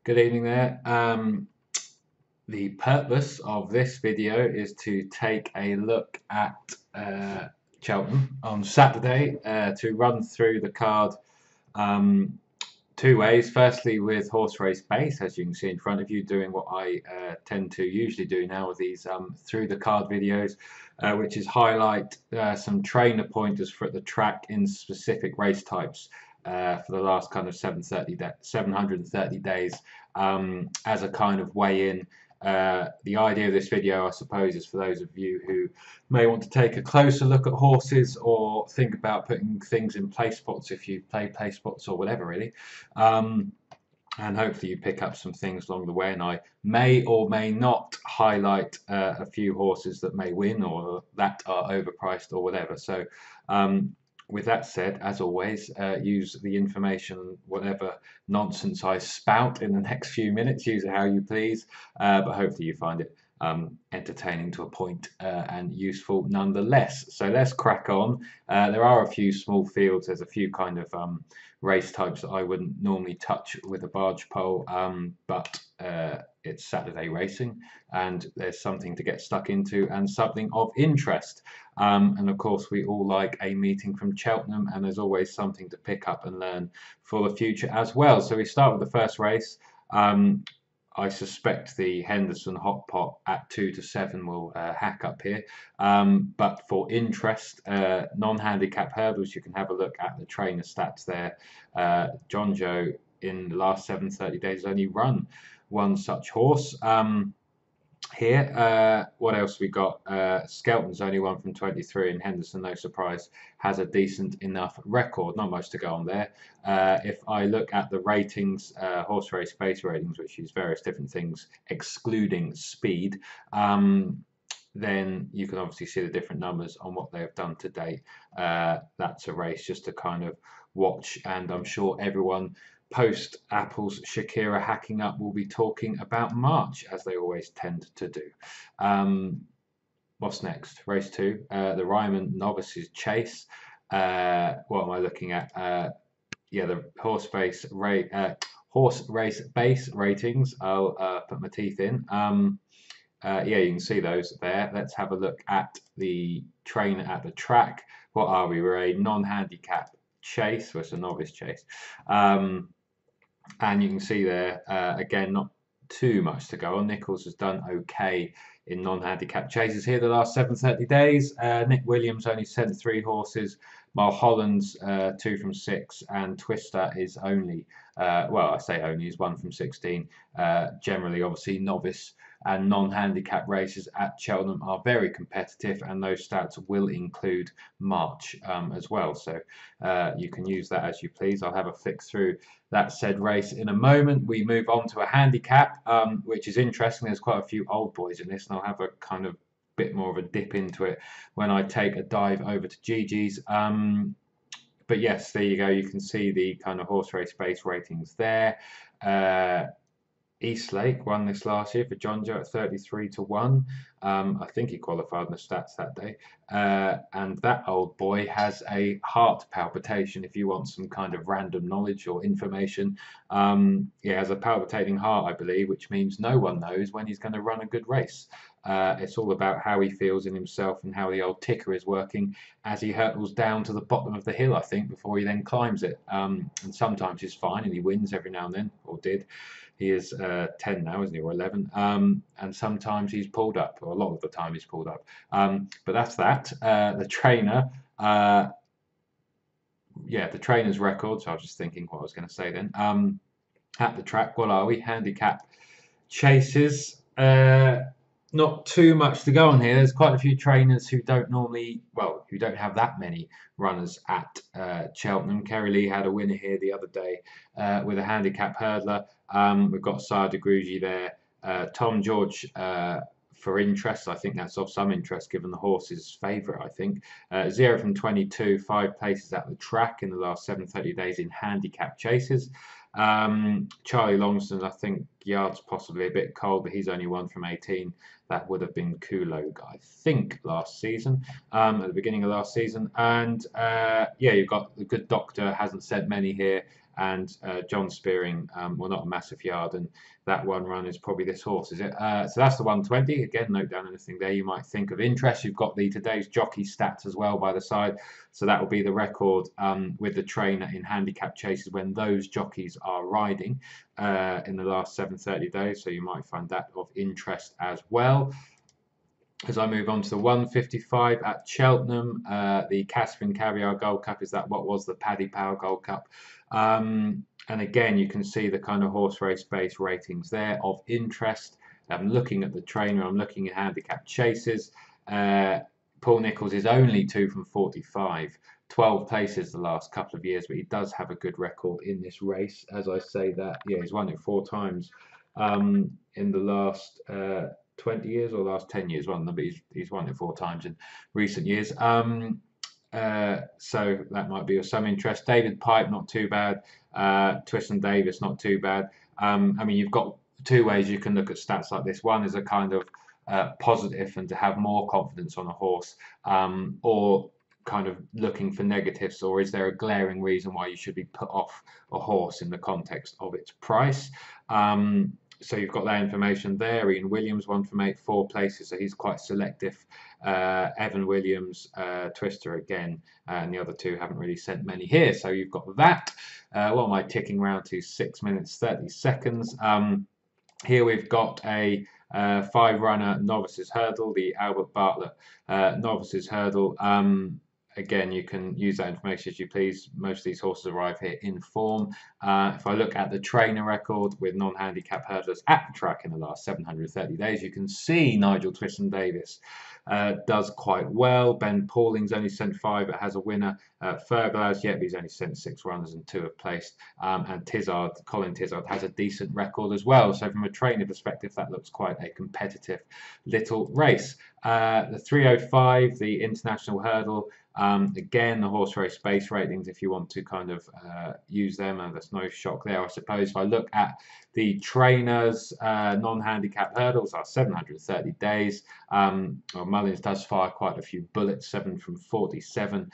Good evening there. The purpose of this video is to take a look at Cheltenham on Saturday to run through the card um, two ways. Firstly, with horse race base, as you can see in front of you, doing what I tend to usually do now with these through the card videos, which is highlight some trainer pointers for the track in specific race types. For the last kind of 730 days as a kind of weigh in. The idea of this video, I suppose, is for those of you who may want to take a closer look at horses or think about putting things in play spots if you play play spots or whatever, really. And hopefully you pick up some things along the way, and I may or may not highlight a few horses that may win or that are overpriced or whatever. So with that said, as always, use the information, whatever nonsense I spout in the next few minutes, use it how you please, but hopefully you find it entertaining to a point and useful nonetheless. So let's crack on. There are a few small fields, there's a few kind of race types that I wouldn't normally touch with a barge pole, but it's Saturday racing and there's something to get stuck into and something of interest. And of course we all like a meeting from Cheltenham, and there's always something to pick up and learn for the future as well. So we start with the first race. I suspect the Henderson Hot Pot at 2 to 7 will hack up here. But for interest, non-handicap hurdles, you can have a look at the trainer stats there. John Joe in the last 730 days has only run one such horse. Here, what else we got? Skelton's only one from 23, and Henderson, no surprise, has a decent enough record. Not much to go on there. If I look at the ratings, horse race base ratings, which use various different things, excluding speed, then you can obviously see the different numbers on what they have done to date. That's a race just to kind of watch, and I'm sure everyone post Apple's Shakira hacking up will be talking about March, as they always tend to do. What's next? Race 2, the Ryman Novices Chase. What am I looking at? Yeah, the horse race base ratings. I'll put my teeth in. Yeah, you can see those there. Let's have a look at the trainer at the track. What are we? We're a non-handicap chase, so it's a novice chase. And you can see there, again, not too much to go on. Nichols has done okay in non-handicap chases here the last 730 days. Nick Williams only sent 3 horses. Mulholland's 2 from 6, and Twister is only, well, I say only, is 1 from 16. Generally, obviously, novice and non-handicap races at Cheltenham are very competitive, and those stats will include March as well. So you can use that as you please. I'll have a flick through that said race in a moment. We move on to a handicap, which is interesting. There's quite a few old boys in this, and I'll have a kind of bit more of a dip into it when I take a dive over to Gigi's. But yes, there you go. You can see the kind of horse race base ratings there. Eastlake won this last year for John Joe at 33 to 1. I think he qualified in the stats that day. And that old boy has a heart palpitation, if you want some kind of random knowledge or information. He has a palpitating heart, I believe, which means no one knows when he's going to run a good race. It's all about how he feels in himself and how the old ticker is working as he hurtles down to the bottom of the hill, I think, before he then climbs it. And sometimes he's fine and he wins every now and then, or did. He is 10 now, isn't he, or 11? And sometimes he's pulled up, or a lot of the time he's pulled up. But that's that. The trainer, yeah, the trainer's record. So I was just thinking what I was going to say then. At the track, what are we? Handicap chases. Not too much to go on here. There's quite a few trainers who don't normally, well, who don't have that many runners at Cheltenham. Kerry Lee had a winner here the other day with a handicap hurdler. We've got Sire de Grugy there. Tom George for interest. I think that's of some interest given the horse's favourite, I think. 0 from 22, 5 places at the track in the last 730 days in handicap chases. Charlie Longston, I think yards possibly a bit cold, but he's only 1 from 18. That would have been Kulo, I think, last season, at the beginning of last season. And yeah, you've got the good doctor, hasn't sent many here, and John Spearing, well, not a massive yard, and that one run is probably this horse, is it? So that's the 120. Again, note down anything there you might think of interest. You've got the today's jockey stats as well by the side, so that will be the record with the trainer in handicap chases when those jockeys are riding in the last 730 days. So you might find that of interest as well. As I move on to the 155 at Cheltenham, the Caspian Caviar Gold Cup, is that what was the Paddy Power Gold Cup? And again, you can see the kind of horse race base ratings there of interest. I'm looking at the trainer, I'm looking at handicap chases. Paul Nicholls is only 2 from 45, 12 places the last couple of years, but he does have a good record in this race. As I say that, yeah, he's won it 4 times in the last 20 years or last 10 years, one of them, but he's won it 4 times in recent years. So that might be of some interest. David Pipe, not too bad. Twiston Davis, not too bad. I mean, you've got 2 ways you can look at stats like this. One is a kind of positive and to have more confidence on a horse, or kind of looking for negatives, or is there a glaring reason why you should be put off a horse in the context of its price? So you've got that information there. Ian Williams, 1 from 8, 4 places, so he's quite selective. Evan Williams, Twister again, and the other 2 haven't really sent many here. So you've got that. What am I ticking round to? 6 minutes 30 seconds. Here we've got a 5-runner novices hurdle, the Albert Bartlett novices hurdle. Again, you can use that information as you please. Most of these horses arrive here in form. If I look at the trainer record with non-handicap hurdlers at the track in the last 730 days, you can see Nigel Twiston Davis does quite well. Ben Pauling's only sent 5, but has a winner. Fergal has yet, but he's only sent 6 runners and 2 have placed. And Tizard, Colin Tizard, has a decent record as well. So from a trainer perspective, that looks quite a competitive little race. The 305, the international hurdle. Again, the horse race base ratings, if you want to kind of use them, and there's no shock there, I suppose. If I look at the trainers, non-handicap hurdles are 730 days. Well, Mullins does fire quite a few bullets, 7 from 47.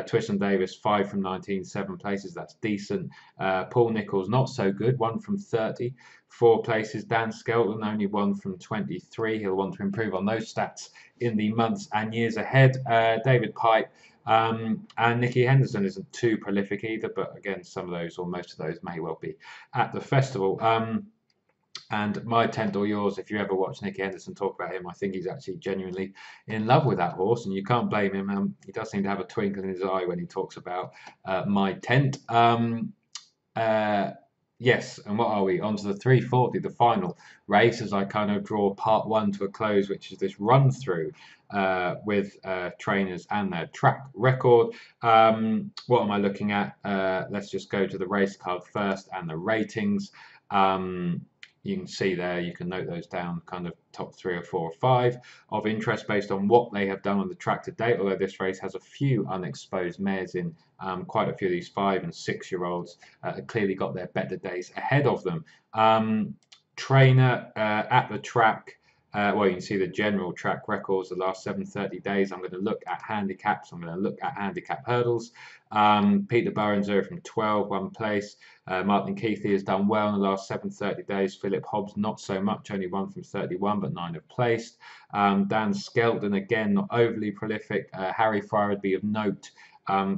Twiston Davis, 5 from 19, 7 places, that's decent. Paul Nicholls, not so good, 1 from 30, 4 places. Dan Skelton, only 1 from 23. He'll want to improve on those stats in the months and years ahead. David Pipe and Nicky Henderson isn't too prolific either, but again, some of those or most of those may well be at the festival. And my tent or yours, if you ever watch Nicky Henderson talk about him, I think he's actually genuinely in love with that horse, and you can't blame him. He does seem to have a twinkle in his eye when he talks about my tent. Yes, and what are we? On to the 340, the final race, as I kind of draw part 1 to a close, which is this run through with trainers and their track record. What am I looking at? Let's just go to the race card first and the ratings. You can see there, you can note those down, kind of top 3 or 4 or 5 of interest based on what they have done on the track to date, although this race has a few unexposed mares in. Quite a few of these 5 and 6-year-olds clearly got their better days ahead of them. Trainer at the track, well, you can see the general track records the last 730 days. I'm going to look at handicaps. I'm going to look at handicap hurdles. Peter Bowen, 0 from 12, 1 place. Martin Keithy has done well in the last 730 days. Philip Hobbs, not so much, only 1 from 31, but 9 have placed. Dan Skelton, again, not overly prolific. Harry Fry would be of note.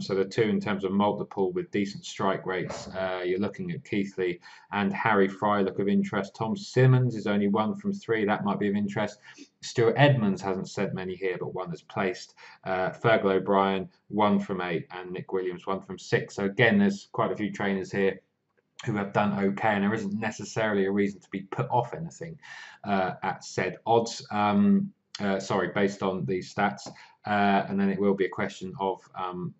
So the 2 in terms of multiple with decent strike rates. You're looking at Keithley and Harry Fry look of interest. Tom Simmons is only 1 from 3. That might be of interest. Stuart Edmonds hasn't sent many here, but 1 has placed. Fergal O'Brien, 1 from 8. And Nick Williams, 1 from 6. So again, there's quite a few trainers here who have done okay, and there isn't necessarily a reason to be put off anything at said odds. Based on these stats. And then it will be a question of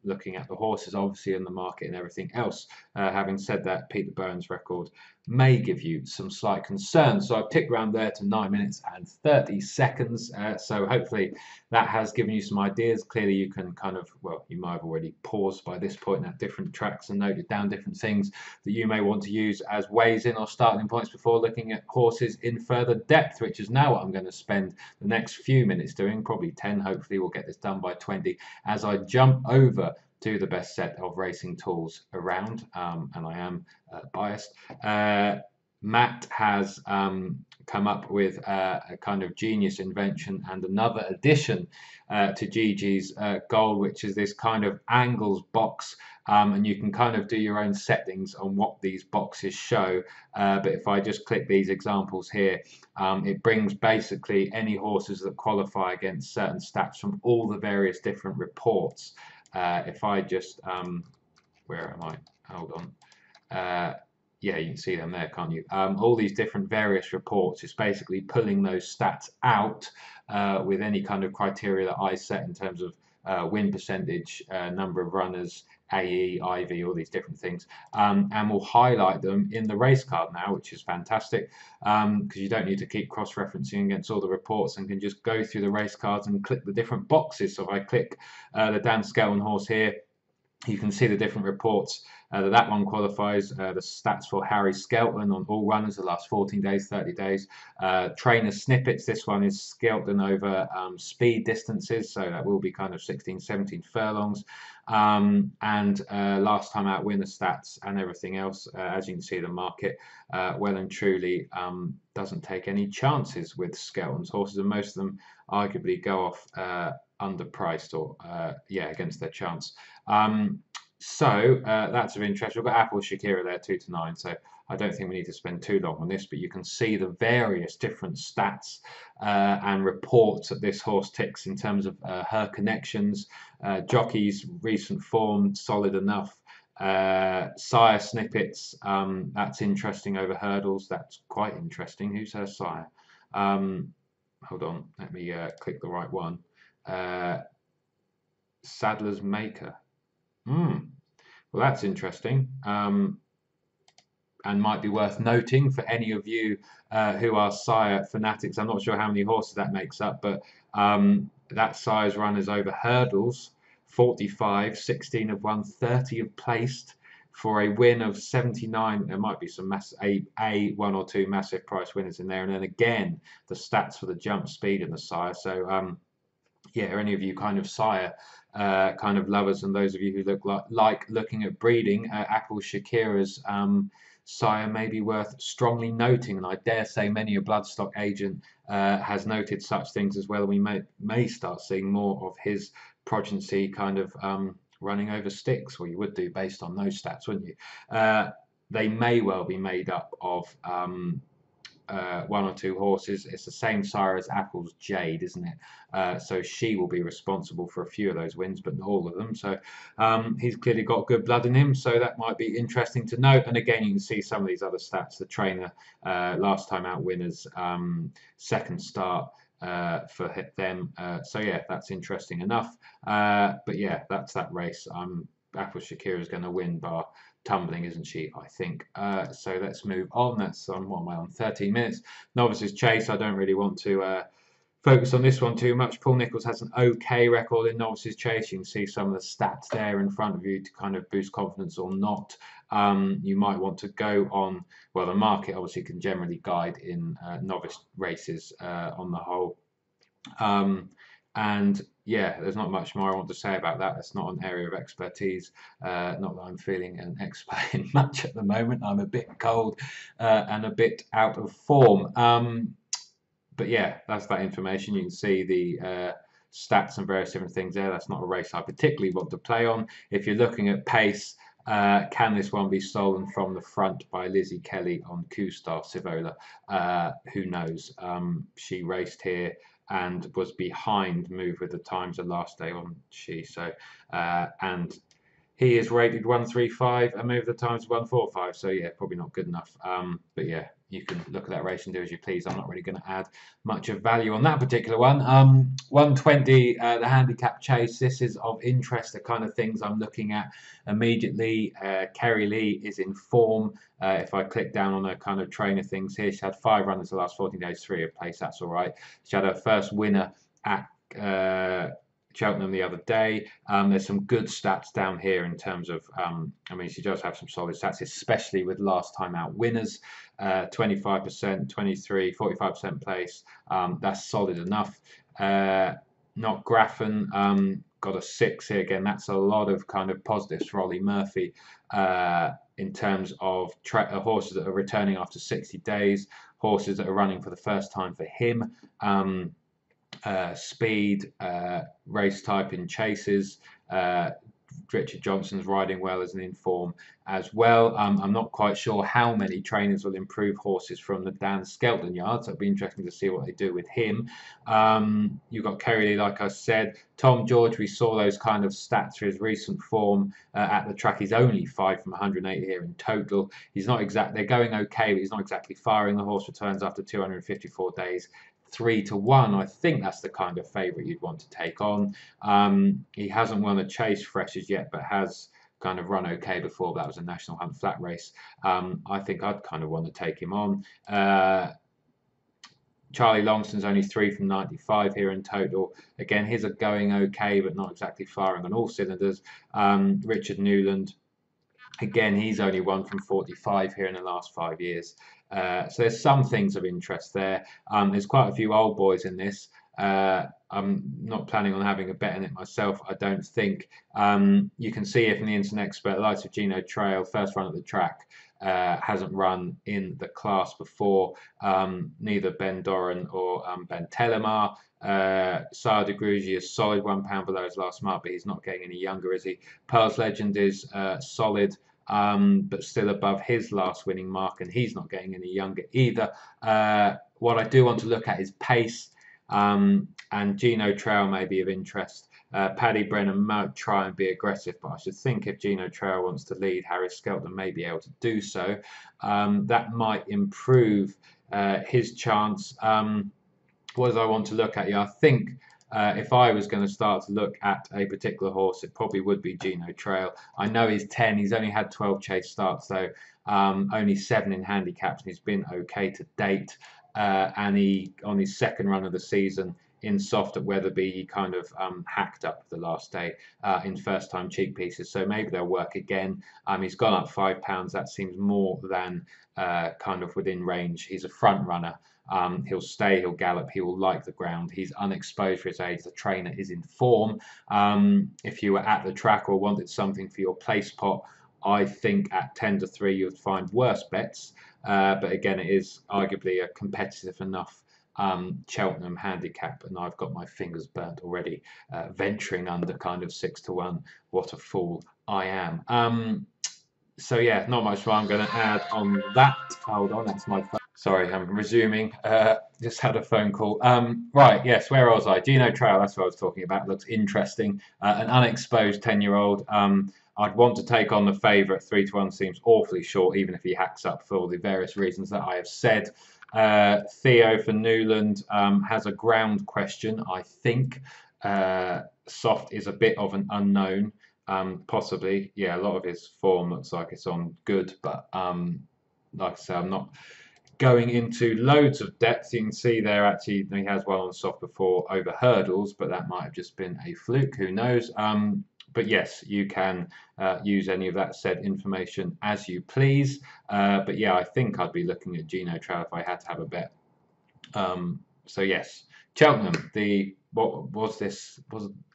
looking at the horses, obviously, in the market and everything else. Having said that, Peter Bowen's record may give you some slight concern. So I've ticked around there to 9 minutes and 30 seconds. So hopefully that has given you some ideas. Clearly you can kind of, well, you might have already paused by this point at different tracks and noted down different things that you may want to use as ways in or starting points before looking at horses in further depth, which is now what I'm going to spend the next few minutes doing, probably 10. Hopefully we'll get this done by 20 as I jump over to the best set of racing tools around, and I am biased. Matt has come up with a kind of genius invention and another addition to Gigi's goal, which is this kind of angles box. And you can kind of do your own settings on what these boxes show. But if I just click these examples here, it brings basically any horses that qualify against certain stats from all the various different reports. If I just, where am I? Hold on. Yeah, you can see them there, can't you? All these different various reports. It's basically pulling those stats out with any kind of criteria that I set in terms of win percentage, number of runners, AE, IV, all these different things, and we'll highlight them in the race card now, which is fantastic because you don't need to keep cross-referencing against all the reports and can just go through the race cards and click the different boxes. So if I click the Dan Skelton horse here, you can see the different reports that one qualifies, the stats for Harry Skelton on all runners the last 14 days, 30 days. Trainer snippets, this one is Skelton over speed distances, so that will be kind of 16, 17 furlongs. And last time out winner stats and everything else. As you can see, the market well and truly doesn't take any chances with Skelton's horses, and most of them arguably go off underpriced or against their chance. So that's of interest. We've got Apple Shakira there 2 to 9, so I don't think we need to spend too long on this, but you can see the various different stats and reports that this horse ticks in terms of her connections, jockeys, recent form, solid enough, sire snippets, that's interesting over hurdles, that's quite interesting. Who's her sire? Hold on, let me click the right one. Sadler's Maker. Well, that's interesting, and might be worth noting for any of you who are sire fanatics. I'm not sure how many horses that makes up, but that sire's runners over hurdles, 45, 16 have won, 30 have placed for a win of 79. There might be some one or two massive price winners in there, and then again the stats for the jump speed and the sire. So yeah, any of you kind of sire kind of lovers, and those of you who look like looking at breeding, Apple Shakira's sire may be worth strongly noting, and I dare say many a bloodstock agent has noted such things as well. We may start seeing more of his progeny kind of running over sticks, or you would do based on those stats, wouldn't you? They may well be made up of one or two horses. It's the same sire as Apple's Jade, isn't it? So she will be responsible for a few of those wins, but not all of them. So he's clearly got good blood in him, so that might be interesting to note. And again, you can see some of these other stats. The trainer, last time out winners, second start for them. So yeah, that's interesting enough. But yeah, that's that race. Apple Shakira is going to win bar tumbling, isn't she? I think. So let's move on. That's on what am I on? 13 minutes. Novices Chase. I don't really want to focus on this one too much. Paul Nicholls has an okay record in Novices Chase. You can see some of the stats there in front of you to kind of boost confidence or not. You might want to go on. Well, the market obviously can generally guide in novice races on the whole. And yeah, there's not much more I want to say about that. That's not an area of expertise. Not that I'm feeling an expert in much at the moment. I'm a bit cold and a bit out of form. But yeah, that's that information. You can see the stats and various different things there. That's not a race I particularly want to play on. If you're looking at pace, can this one be stolen from the front by Lizzie Kelly on Q-Star Sivola? Who knows? She raced here and was behind Move with the Times the last day, wasn't she? So, and he is rated 135 and Move the Times 145. So yeah, probably not good enough. But yeah, you can look at that race and do as you please. I'm not really going to add much of value on that particular one. 120, the handicap chase. This is of interest, the kind of things I'm looking at immediately. Kerry Lee is in form. If I click down on her kind of trainer things here, she had 5 runners the last 14 days, 3 have placed. That's all right. She had her first winner at Cheltenham the other day. There's some good stats down here in terms of, I mean, she does have some solid stats, especially with last time out winners, 25%, 23, 45% place. That's solid enough. Not Graffen. got a 6 here again. That's a lot of kind of positives for Ollie Murphy in terms of horses that are returning after 60 days, horses that are running for the first time for him. Speed, race type in chases. Richard Johnson's riding well as an inform as well. I'm not quite sure how many trainers will improve horses from the Dan Skelton yard, so it'll be interesting to see what they do with him. You've got Kerry Lee, like I said. Tom George, we saw those kind of stats for his recent form at the track. He's only 5 from 180 here in total. He's not exact. They're going okay, but he's not exactly firing. The horse returns after 254 days. 3-1. I think that's the kind of favourite you'd want to take on. He hasn't won a chase fresh as yet, but has kind of run okay before. That was a National Hunt flat race. I think I'd kind of want to take him on. Charlie Longston's only 3 from 95 here in total. Again, his are going okay, but not exactly firing on all cylinders. Richard Newland, again, he's only 1 from 45 here in the last 5 years. So there's some things of interest there. There's quite a few old boys in this. I'm not planning on having a bet in it myself, I don't think. You can see it from the Instant Expert, the likes of Gino Trail, first run at the track, hasn't run in the class before. Neither Ben Doran or Ben Telemar. Sire de Grugy is solid, £1 below his last mark, but he's not getting any younger, is he? Pearl's Legend is solid, but still above his last winning mark, and he's not getting any younger either. What I do want to look at is pace, and Gino Trail may be of interest. Paddy Brennan might try and be aggressive, but I should think if Gino Trail wants to lead, Harry Skelton may be able to do so. That might improve his chance. What do I want to look at? Yeah, I think if I was going to start to look at a particular horse, it probably would be Gino Trail. I know he's 10. He's only had 12 chase starts, though. Only 7 in handicaps, and he's been okay to date. And he, on his second run of the season in soft at Wetherby, he kind of hacked up the last day in first-time cheek pieces. So maybe they'll work again. He's gone up £5. That seems more than kind of within range. He's a front runner. He'll stay, he'll gallop, he will like the ground. He's unexposed for his age. The trainer is in form. If you were at the track or wanted something for your place pot, I think at 10-3 you'd find worse bets. But again, it is arguably a competitive enough Cheltenham handicap, and I've got my fingers burnt already venturing under kind of 6-1. What a fool I am. So yeah, not much more I'm going to add on that. Hold on, that's my phone. Sorry, I'm resuming. Just had a phone call. Right, yes, where was I? Gino Trail, that's what I was talking about. Looks interesting. An unexposed 10-year-old. I'd want to take on the favourite. 3-1 seems awfully short, even if he hacks up for all the various reasons that I have said. Theo for Newland has a ground question, I think. Soft is a bit of an unknown. Possibly, yeah, a lot of his form looks like it's on good, but like I say, I'm not going into loads of depth. You can see there actually he has one on soft before over hurdles, but that might have just been a fluke, who knows. But yes, you can use any of that said information as you please. But yeah, I think I'd be looking at Gino Trail if I had to have a bet. So yes, Cheltenham, what was this?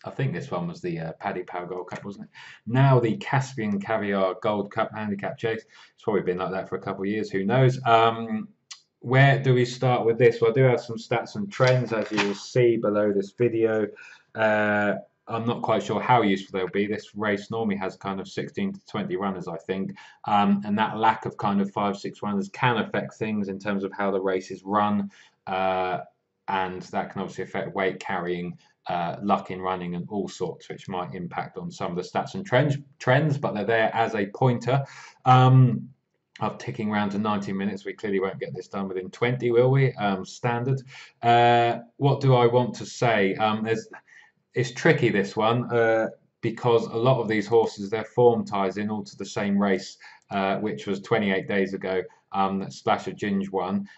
I think this one was the Paddy Power Gold Cup, wasn't it? Now the Caspian Caviar Gold Cup handicap chase. It's probably been like that for a couple of years, who knows. Where do we start with this? Well, I do have some stats and trends, as you will see below this video. I'm not quite sure how useful they'll be. This race normally has kind of 16 to 20 runners, I think. And that lack of kind of 5-6 runners can affect things in terms of how the race is run. And that can obviously affect weight carrying, luck in running, and all sorts, which might impact on some of the stats and trends, but they're there as a pointer. Of ticking around to 90 minutes. We clearly won't get this done within 20, will we? Standard. What do I want to say? It's tricky, this one, because a lot of these horses, their form ties in all to the same race, which was 28 days ago, that Splash of Ginge won.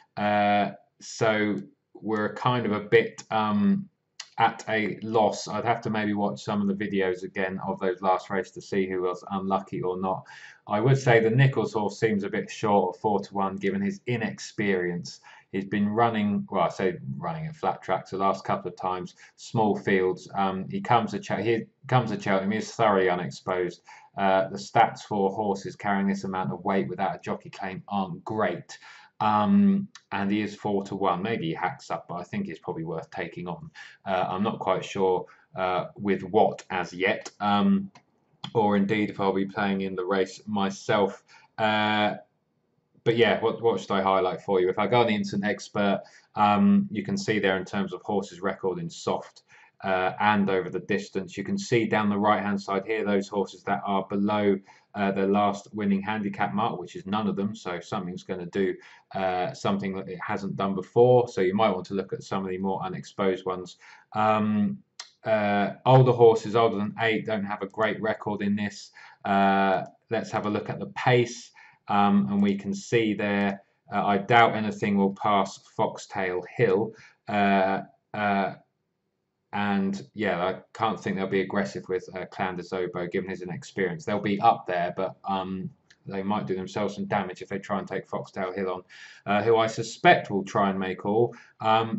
So we're kind of a bit at a loss. I'd have to maybe watch some of the videos again of those last races to see who was unlucky or not. I would say the Nichols horse seems a bit short of 4-1 given his inexperience. He's been running, well, I say running in flat tracks the last couple of times, small fields. He comes to Cheltenham. He is thoroughly unexposed. The stats for horses carrying this amount of weight without a jockey claim aren't great. And he is 4-1. Maybe he hacks up, but I think he's probably worth taking on. I'm not quite sure with what as yet, or indeed if I'll be playing in the race myself. But yeah, what should I highlight for you? If I go on the Instant Expert, you can see there in terms of horses' record in soft and over the distance. You can see down the right-hand side here those horses that are below their last winning handicap mark, which is none of them. So something's going to do something that it hasn't done before. So you might want to look at some of the more unexposed ones. Older horses, older than 8, don't have a great record in this. Let's have a look at the pace. And we can see there, I doubt anything will pass Foxtail Hill. And yeah, I can't think they'll be aggressive with Clan de Zobo, given his inexperience. They'll be up there, but they might do themselves some damage if they try and take Foxtail Hill on, who I suspect will try and make all.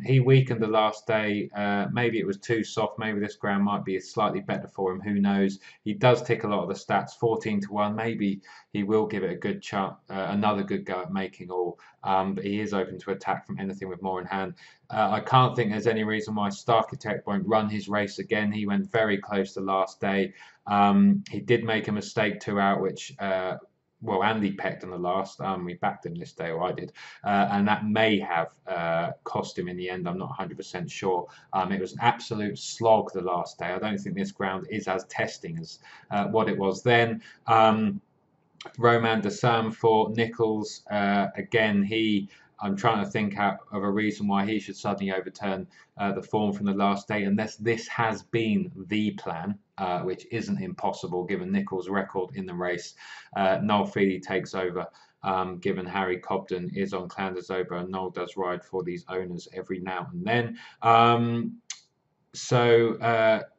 He weakened the last day. Maybe it was too soft. Maybe this ground might be slightly better for him. Who knows? He does tick a lot of the stats. 14-1. Maybe he will give it a good chance, another good go at making all. But he is open to attack from anything with more in hand. I can't think there's any reason why Starkitect won't run his race again. He went very close the last day. He did make a mistake 2 out, which well, Andy pecked on the last. We backed him this day, or I did, and that may have cost him in the end. I'm not 100% sure. It was an absolute slog the last day. I don't think this ground is as testing as what it was then. Roman de Sam for Nichols. Again, I'm trying to think out of a reason why he should suddenly overturn the form from the last day, unless this has been the plan, which isn't impossible given Nichols' record in the race. Noel Feely takes over, given Harry Cobden is on Clan de Zobo, and Noel does ride for these owners every now and then.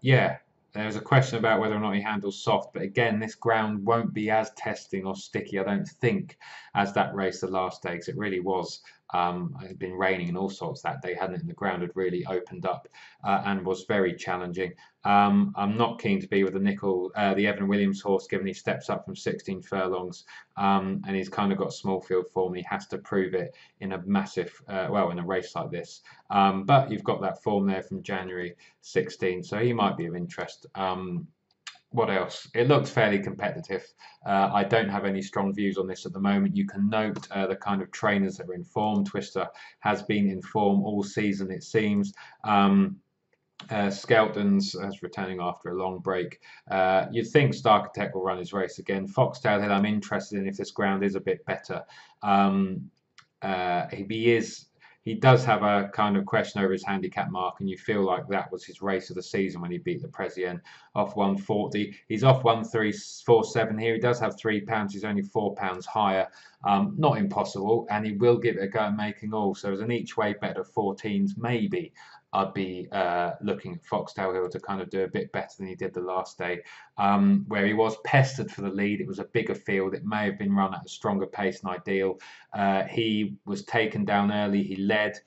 Yeah. There's a question about whether or not he handles soft, but again, this ground won't be as testing or sticky, I don't think, as that race the last day, because it really was. It had been raining and all sorts that day, hadn't it? And the ground had really opened up and was very challenging. I'm not keen to be with the Evan Williams horse, given he steps up from 16 furlongs, and he's kind of got small field form. He has to prove it in a massive, in a race like this. But you've got that form there from January 16, so he might be of interest. What else? It looks fairly competitive. I don't have any strong views on this at the moment. You can note the kind of trainers that are in form. Twister has been in form all season, it seems. Skelton's returning after a long break. You'd think Starkitect will run his race again. Foxtail Hill, I'm interested in if this ground is a bit better. He does have a kind of question over his handicap mark, and you feel like that was his race of the season when he beat the Presien off 140. He's off 1347 here. He does have £3. He's only £4 higher. Not impossible, and he will give it a go at making all. So as an each way bet of 14s, maybe I'd be looking at Foxtail Hill to kind of do a bit better than he did the last day, where he was pestered for the lead. It was a bigger field. It may have been run at a stronger pace than ideal. He was taken down early. He led.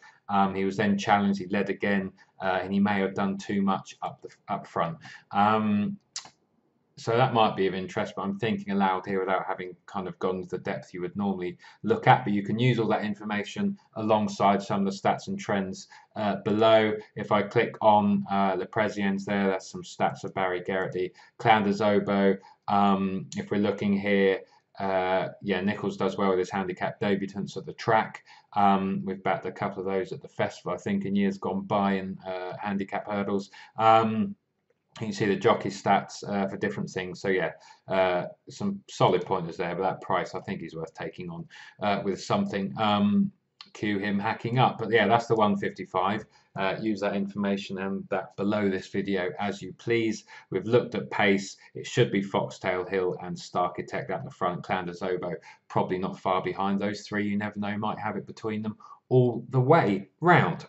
He was then challenged. He led again, and he may have done too much up front. So that might be of interest, but I'm thinking aloud here without having kind of gone to the depth you would normally look at. But you can use all that information alongside some of the stats and trends below. If I click on the Presiens there, that's some stats of Barry Geraghty. Clan de Zobo, if we're looking here, Nichols does well with his handicap debutants at the track. We've backed a couple of those at the festival, I think, in years gone by in handicap hurdles. You can see the jockey stats for different things. So yeah, some solid pointers there, but that price I think is worth taking on with something. Cue him hacking up. But yeah, that's the 155. Use that information and that below this video as you please. We've looked at pace. It should be Foxtail Hill and Starkitect at the front. Clan de Zobo probably not far behind those three. You never know, might have it between them all the way round.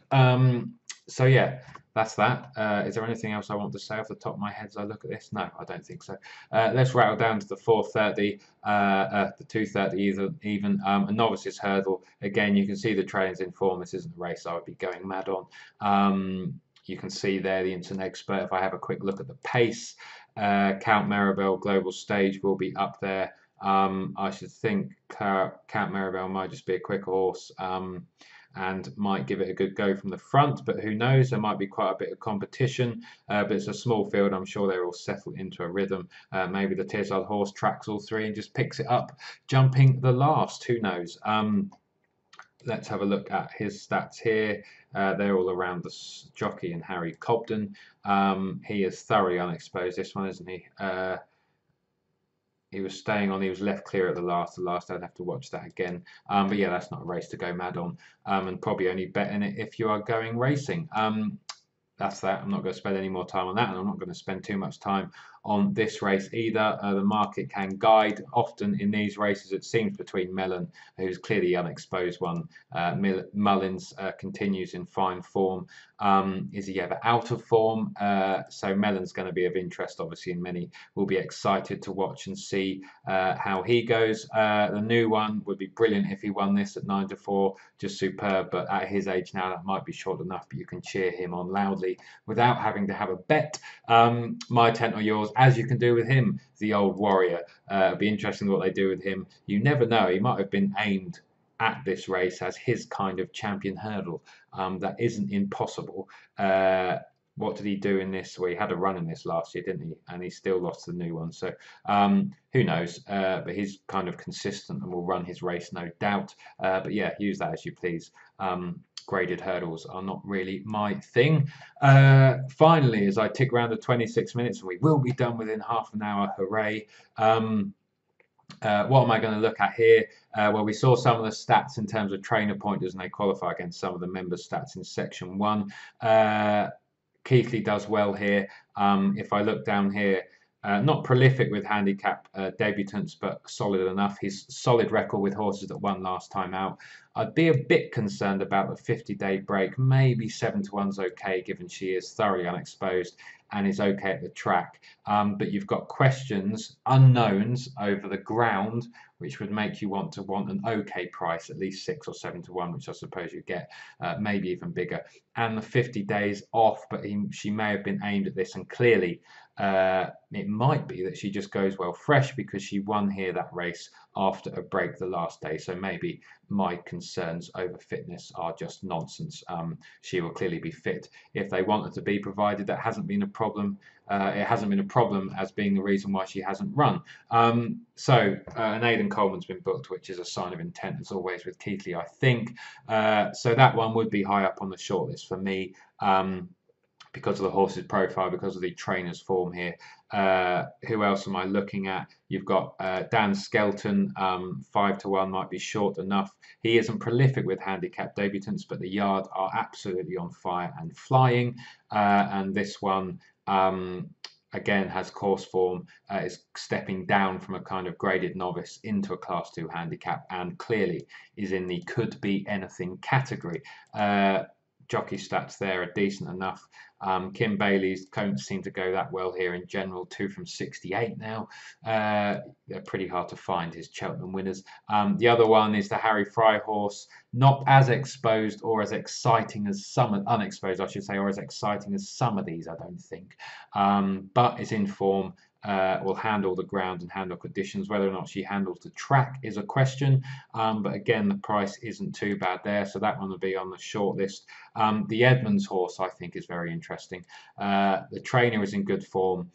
So yeah. that's that. Is there anything else I want to say off the top of my head as I look at this? No, I don't think so. Let's rattle down to the 4:30, the 2:30 even. A novices hurdle. Again, you can see the trainers in form. This isn't a race I would be going mad on. You can see there the Instant Expert. If I have a quick look at the pace, Count Maribel Global Stage will be up there. I should think Count Maribel might just be a quick horse. And might give it a good go from the front, but who knows? There might be quite a bit of competition, but it's a small field. I'm sure they're all settled into a rhythm. Maybe the Tirzard horse tracks all three and just picks it up, jumping the last. Who knows? Let's have a look at his stats here. They're all around the jockey and Harry Cobden. He is thoroughly unexposed, this one, isn't he? He was staying on, he was left clear at the last. I'd have to watch that again. But yeah, that's not a race to go mad on. And probably only bet in it if you are going racing. That's that. I'm not going to spend any more time on that, and I'm not going to spend too much time on this race either. The market can guide. Often in these races, it seems between Mellon, who's clearly the unexposed one. Mullins continues in fine form. Is he ever out of form? So Mellon's going to be of interest, obviously, and many will be excited to watch and see how he goes. The new one would be brilliant if he won this at 9-4, just superb. But at his age now, that might be short enough. But you can cheer him on loudly without having to have a bet. My tent or yours, as you can do with him, the old warrior. It'll be interesting what they do with him. You never know. He might have been aimed at this race as his kind of champion hurdle. That isn't impossible. What did he do in this? Well, he had a run in this last year, didn't he? And he still lost the new one. So who knows? But he's kind of consistent and will run his race, no doubt. But yeah, use that as you please. Graded hurdles are not really my thing. Finally, as I tick around the 26 minutes, and we will be done within half an hour, hooray. What am I going to look at here? Well, we saw some of the stats in terms of trainer pointers, and they qualify against some of the members' stats in section 1. Keithley does well here. If I look down here, not prolific with handicap debutants, but solid enough. His solid record with horses that won last time out. I'd be a bit concerned about the 50-day break. Maybe 7-1's okay, given she is thoroughly unexposed and is okay at the track. But you've got questions, unknowns over the ground, which would make you want an okay price, at least 6 or 7-1, which I suppose you get, maybe even bigger. And the 50 days off, but she may have been aimed at this, and clearly it might be that she just goes well fresh because she won here that race after a break the last day. So maybe my concerns over fitness are just nonsense. She will clearly be fit if they want her to be, provided that hasn't been a problem. It hasn't been a problem as being the reason why she hasn't run. So an Aidan Coleman's been booked, which is a sign of intent, as always with Keithley, I think. So that one would be high up on the shortlist for me. Because of the horse's profile, because of the trainer's form here. Who else am I looking at? You've got Dan Skelton, 5-1 might be short enough. He isn't prolific with handicap debutants, but the yard are absolutely on fire and flying. And this one, again, has course form, is stepping down from a kind of graded novice into a Class 2 handicap, and clearly is in the could be anything category. Jockey stats there are decent enough. Kim Bailey's don't seem to go that well here in general. 2 from 68 now. They're pretty hard to find, his Cheltenham winners. The other one is the Harry Fry horse, not as exposed or as exciting as some, unexposed I should say, or as exciting as some of these, I don't think. But is in form. Will handle the ground and handle conditions. Whether or not she handles the track is a question, but again, the price isn't too bad there, so that one will be on the short list. The Edmonds horse, I think, is very interesting. The trainer is in good form.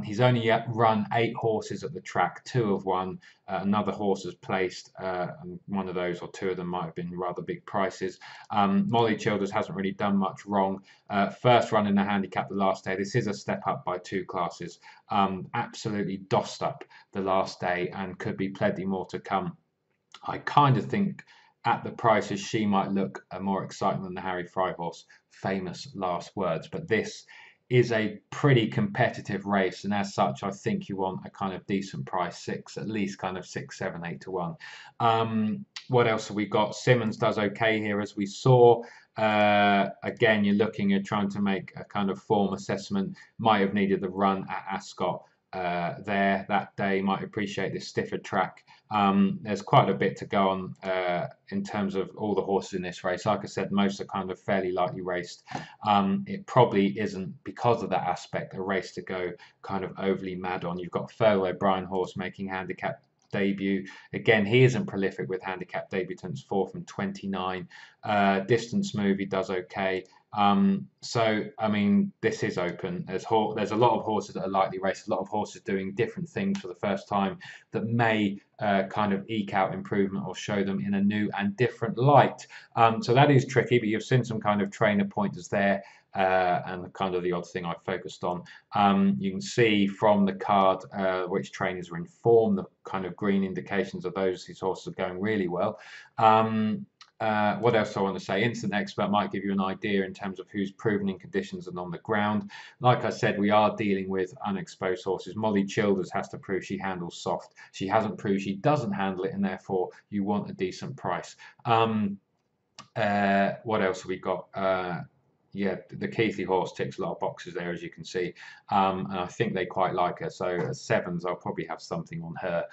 He's only yet run 8 horses at the track, 2 have won. Another horse has placed, and one of those or 2 of them might have been rather big prices. Molly Childers hasn't really done much wrong. First run in the handicap the last day. This is a step up by 2 classes. Absolutely dossed up the last day and could be plenty more to come. I kind of think at the prices she might look more exciting than the Harry Fry horse. Famous last words, but this is a pretty competitive race, and as such I think you want a kind of decent price, 6, at least kind of 6, 7, 8-1. What else have we got? Simmons does okay here, as we saw. Again, you're looking at trying to make a kind of form assessment. Might have needed the run at Ascot there that day. Might appreciate this stiffer track. There's quite a bit to go on in terms of all the horses in this race. Like I said, most are kind of fairly lightly raced. It probably isn't, because of that aspect, a race to go kind of overly mad on. You've got Fergal O'Brien horse making handicap debut. Again, he isn't prolific with handicap debutants, 4 from 29. Distance move, he does okay. So, I mean, this is open. There's a lot of horses that are lightly raced, a lot of horses doing different things for the first time that may kind of eke out improvement or show them in a new and different light. So that is tricky, but you've seen some kind of trainer pointers there. And kind of the odd thing I focused on. You can see from the card which trainers are in form. The kind of green indications of these horses are going really well. What else do I want to say? Instant Expert might give you an idea in terms of who's proven in conditions and on the ground. Like I said, we are dealing with unexposed horses. Molly Childers has to prove she handles soft. She hasn't proved she doesn't handle it, and therefore you want a decent price. What else have we got? Yeah, the Keithley horse ticks a lot of boxes there, as you can see, and I think they quite like her. So at sevens, I'll probably have something on her.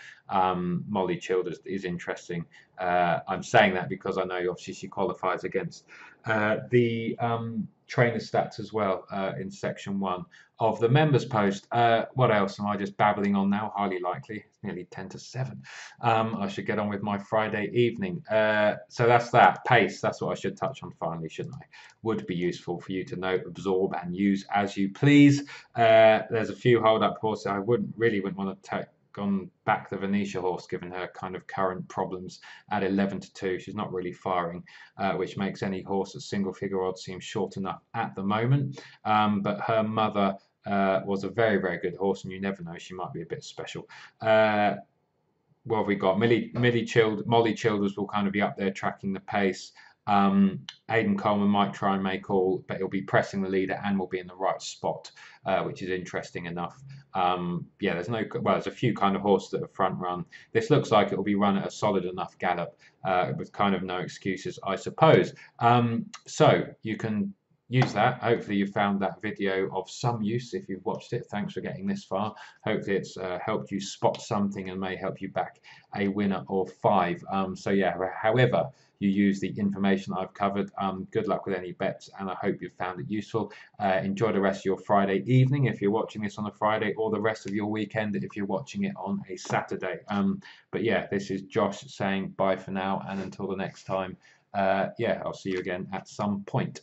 Molly Childers is interesting. I'm saying that because I know obviously she qualifies against the trainer stats as well in section 1 of the members post. What else am I just babbling on now? Highly likely. It's nearly 10 to 7. I should get on with my Friday evening. So that's that. Pace, that's what I should touch on finally, shouldn't I? Would be useful for you to note, absorb and use as you please. There's a few hold-up horses I wouldn't want to take on back the Venetia horse, given her kind of current problems at 11 to 2. She's not really firing, which makes any horse at single figure odds seem short enough at the moment. But her mother was a very, very good horse, and you never know, she might be a bit special. What have we got? Molly Childers will kind of be up there tracking the pace. Aidan Coleman might try and make all, but he'll be pressing the leader and will be in the right spot, which is interesting enough. Yeah, there's a few kind of horses that are front run. This looks like it will be run at a solid enough gallop with kind of no excuses, I suppose. So you can use that. Hopefully you found that video of some use if you've watched it. Thanks for getting this far. Hopefully it's helped you spot something and may help you back a winner or 5. So yeah, however you use the information I've covered, good luck with any bets, and I hope you've found it useful. Enjoy the rest of your Friday evening if you're watching this on a Friday, or the rest of your weekend if you're watching it on a Saturday. But yeah, this is Josh saying bye for now, and until the next time, yeah, I'll see you again at some point.